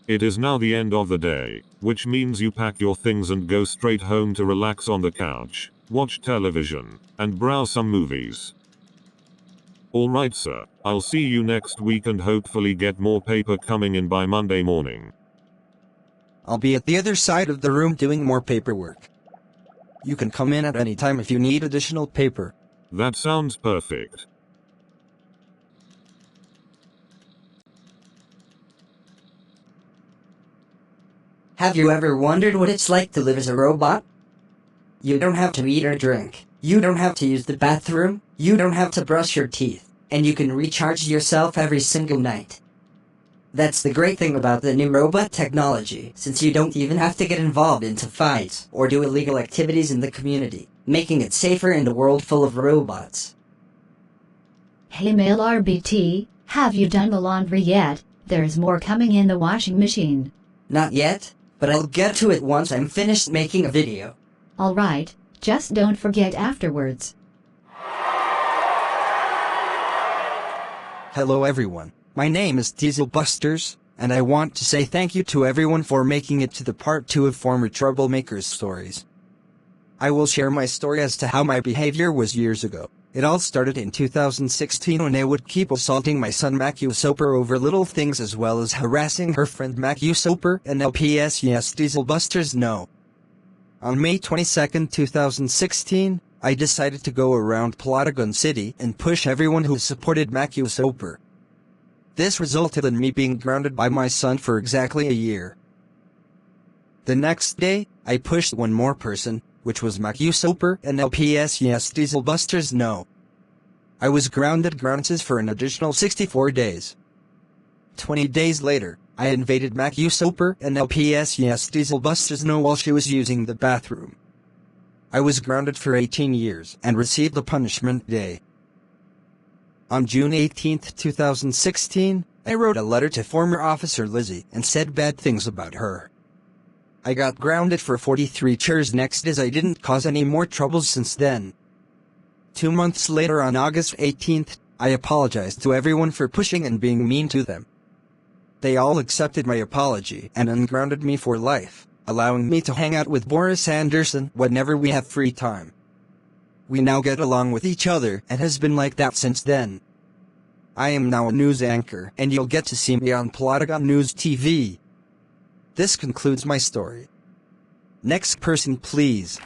It is now the end of the day, which means you pack your things and go straight home to relax on the couch, watch television, and browse some movies. Alright sir, I'll see you next week and hopefully get more paper coming in by Monday morning. I'll be at the other side of the room doing more paperwork. You can come in at any time if you need additional paper. That sounds perfect. Have you ever wondered what it's like to live as a robot? You don't have to eat or drink. You don't have to use the bathroom. You don't have to brush your teeth. And you can recharge yourself every single night. That's the great thing about the new robot technology, since you don't even have to get involved into fights or do illegal activities in the community, making it safer in a world full of robots. Hey male RBT, have you done the laundry yet? There's more coming in the washing machine. Not yet, but I'll get to it once I'm finished making a video. Alright, just don't forget afterwards. Hello everyone, my name is Diesel Busters, and I want to say thank you to everyone for making it to the part 2 of former Troublemakers stories. I will share my story as to how my behavior was years ago. It all started in 2016 when I would keep assaulting my son Caillou Soper over little things as well as harassing her friend Caillou Soper and LPS yes Diesel Busters no. On May 22, 2016, I decided to go around Plotagon City and push everyone who supported Caillou Soper. This resulted in me being grounded by my son for exactly a year. The next day, I pushed one more person, which was Caillou Soper and LPS yes Diesel Busters no. I was grounded for an additional 64 days. 20 days later, I invaded Caillou Soper and LPS yes Diesel Busters no while she was using the bathroom. I was grounded for 18 years and received a punishment day. On June 18, 2016, I wrote a letter to former Officer Lizzie and said bad things about her. I got grounded for 43 chairs next as I didn't cause any more troubles since then. 2 months later on August 18th, I apologized to everyone for pushing and being mean to them. They all accepted my apology and ungrounded me for life, allowing me to hang out with Boris Anderson whenever we have free time. We now get along with each other and has been like that since then. I am now a news anchor and you'll get to see me on Plotagon News TV. This concludes my story. Next person please.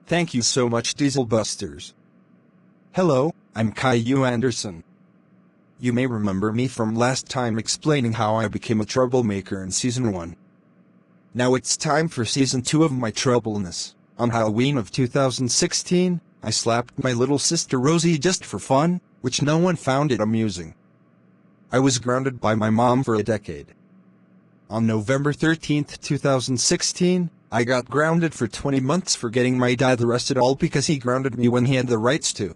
Thank you so much Diesel Busters. Hello, I'm Caillou Anderson. You may remember me from last time explaining how I became a troublemaker in Season 1. Now it's time for Season 2 of my troubleness. On Halloween of 2016, I slapped my little sister Rosie just for fun, which no one found it amusing. I was grounded by my mom for a decade. On November 13, 2016, I got grounded for 20 months for getting my dad arrested all because he grounded me when he had the rights to.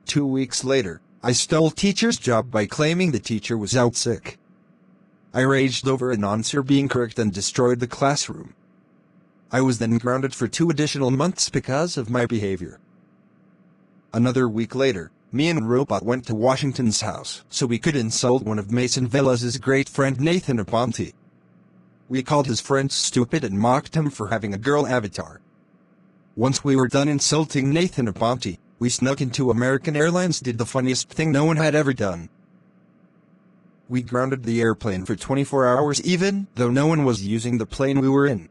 2 weeks later, I stole teacher's job by claiming the teacher was out sick. I raged over an answer being correct and destroyed the classroom. I was then grounded for 2 additional months because of my behavior. Another week later, me and Robot went to Washington's house so we could insult one of Mason Villas's great friend Nathan Aponte. We called his friend stupid and mocked him for having a girl avatar. Once we were done insulting Nathan Aponte, we snuck into American Airlines did the funniest thing no one had ever done. We grounded the airplane for 24 hours even though no one was using the plane we were in.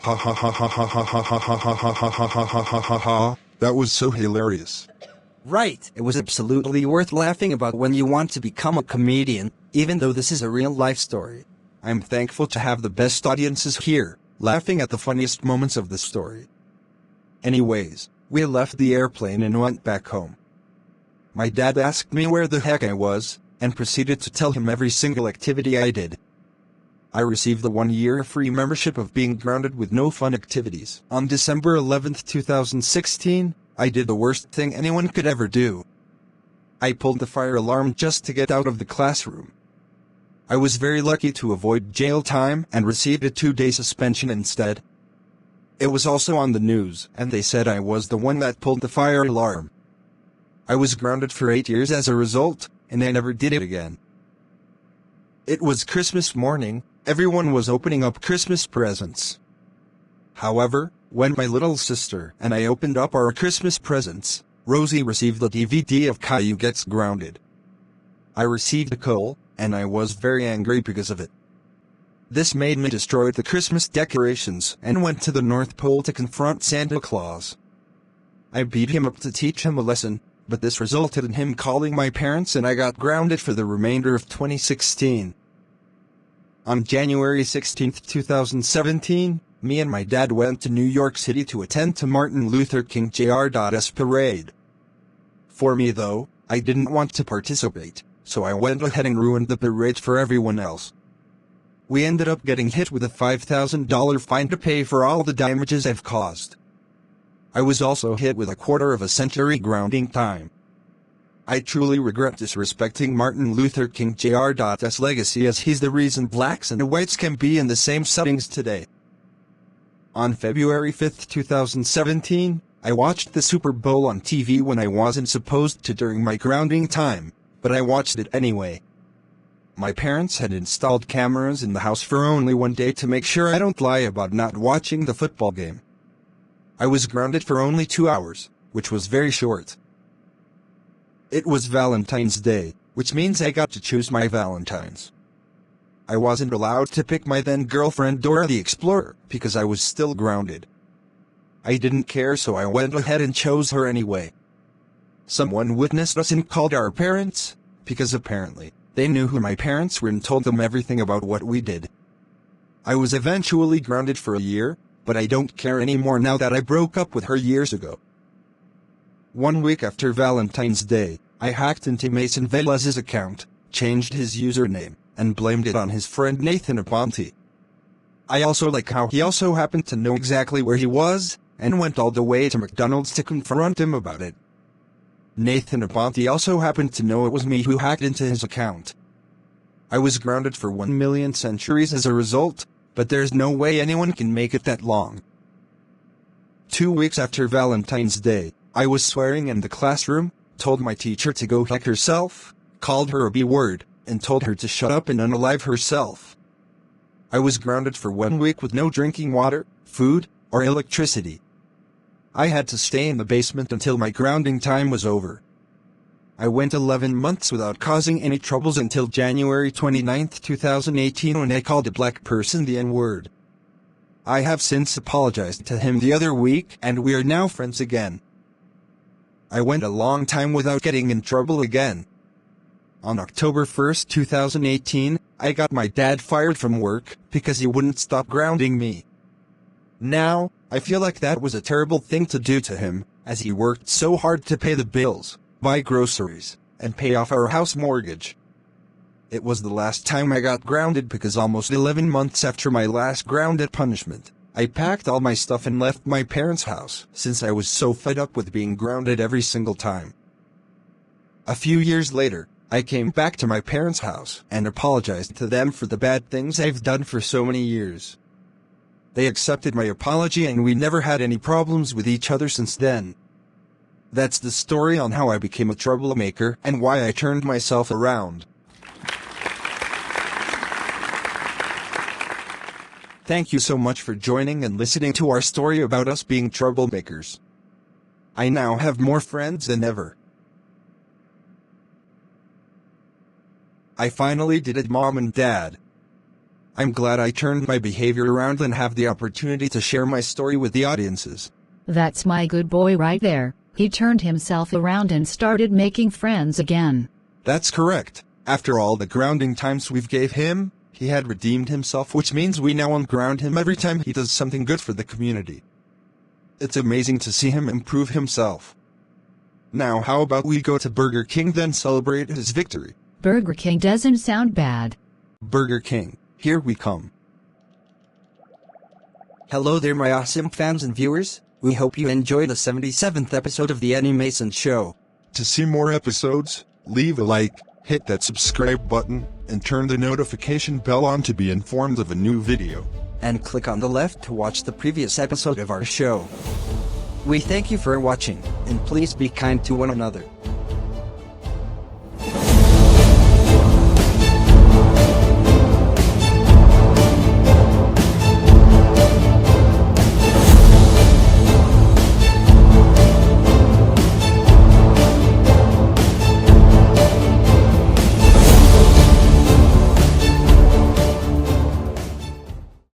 Ha ha ha ha ha ha ha ha ha ha ha ha ha ha ha ha ha. That was so hilarious. Right, it was absolutely worth laughing about when you want to become a comedian, even though this is a real-life story. I'm thankful to have the best audiences here, laughing at the funniest moments of the story. Anyways, we left the airplane and went back home. My dad asked me where the heck I was, and proceeded to tell him every single activity I did. I received the 1-year free membership of being grounded with no fun activities. On December 11, 2016, I did the worst thing anyone could ever do. I pulled the fire alarm just to get out of the classroom. I was very lucky to avoid jail time and received a 2-day suspension instead. It was also on the news, and they said I was the one that pulled the fire alarm. I was grounded for 8 years as a result, and I never did it again. It was Christmas morning, everyone was opening up Christmas presents. However, when my little sister and I opened up our Christmas presents, Rosie received the DVD of Caillou Gets Grounded. I received a call, and I was very angry because of it. This made me destroy the Christmas decorations and went to the North Pole to confront Santa Claus. I beat him up to teach him a lesson, but this resulted in him calling my parents and I got grounded for the remainder of 2016. On January 16, 2017, me and my dad went to New York City to attend to Martin Luther King Jr.'s parade. For me though, I didn't want to participate, so I went ahead and ruined the parade for everyone else. We ended up getting hit with a $5,000 fine to pay for all the damages I've caused. I was also hit with a quarter-of-a-century grounding time. I truly regret disrespecting Martin Luther King Jr.'s legacy, as he's the reason blacks and whites can be in the same settings today. On February 5, 2017, I watched the Super Bowl on TV when I wasn't supposed to during my grounding time, but I watched it anyway. My parents had installed cameras in the house for only one day to make sure I don't lie about not watching the football game. I was grounded for only 2 hours, which was very short. It was Valentine's Day, which means I got to choose my Valentines. I wasn't allowed to pick my then-girlfriend Dora the Explorer, because I was still grounded. I didn't care, so I went ahead and chose her anyway. Someone witnessed us and called our parents, because apparently, they knew who my parents were and told them everything about what we did. I was eventually grounded for a year, but I don't care anymore now that I broke up with her years ago. 1 week after Valentine's Day, I hacked into Mason Velez's account, changed his username, and blamed it on his friend Nathan Aponte. I also like how he also happened to know exactly where he was, and went all the way to McDonald's to confront him about it. Nathan Aponte also happened to know it was me who hacked into his account. I was grounded for 1,000,000 centuries as a result, but there's no way anyone can make it that long. 2 weeks after Valentine's Day, I was swearing in the classroom, told my teacher to go heck herself, called her a B-word, and told her to shut up and unalive herself. I was grounded for 1 week with no drinking water, food, or electricity. I had to stay in the basement until my grounding time was over. I went 11 months without causing any troubles until January 29, 2018, when I called a black person the N-word. I have since apologized to him the other week, and we are now friends again. I went a long time without getting in trouble again. On October 1, 2018, I got my dad fired from work because he wouldn't stop grounding me. Now, I feel like that was a terrible thing to do to him, as he worked so hard to pay the bills, buy groceries, and pay off our house mortgage. It was the last time I got grounded because almost 11 months after my last grounded punishment, I packed all my stuff and left my parents' house since I was so fed up with being grounded every single time. A few years later, I came back to my parents' house and apologized to them for the bad things I've done for so many years. They accepted my apology and we never had any problems with each other since then. That's the story on how I became a troublemaker and why I turned myself around. Thank you so much for joining and listening to our story about us being troublemakers. I now have more friends than ever. I finally did it, Mom and Dad. I'm glad I turned my behavior around and have the opportunity to share my story with the audiences. That's my good boy right there. He turned himself around and started making friends again. That's correct. After all the grounding times we've gave him, he had redeemed himself, which means we now unground him every time he does something good for the community. It's amazing to see him improve himself. Now how about we go to Burger King then celebrate his victory? Burger King doesn't sound bad. Burger King, here we come. Hello there my awesome fans and viewers. We hope you enjoyed the 77th episode of the Eddie Mason Show. To see more episodes, leave a like, hit that subscribe button, and turn the notification bell on to be informed of a new video. and click on the left to watch the previous episode of our show. We thank you for watching, and please be kind to one another.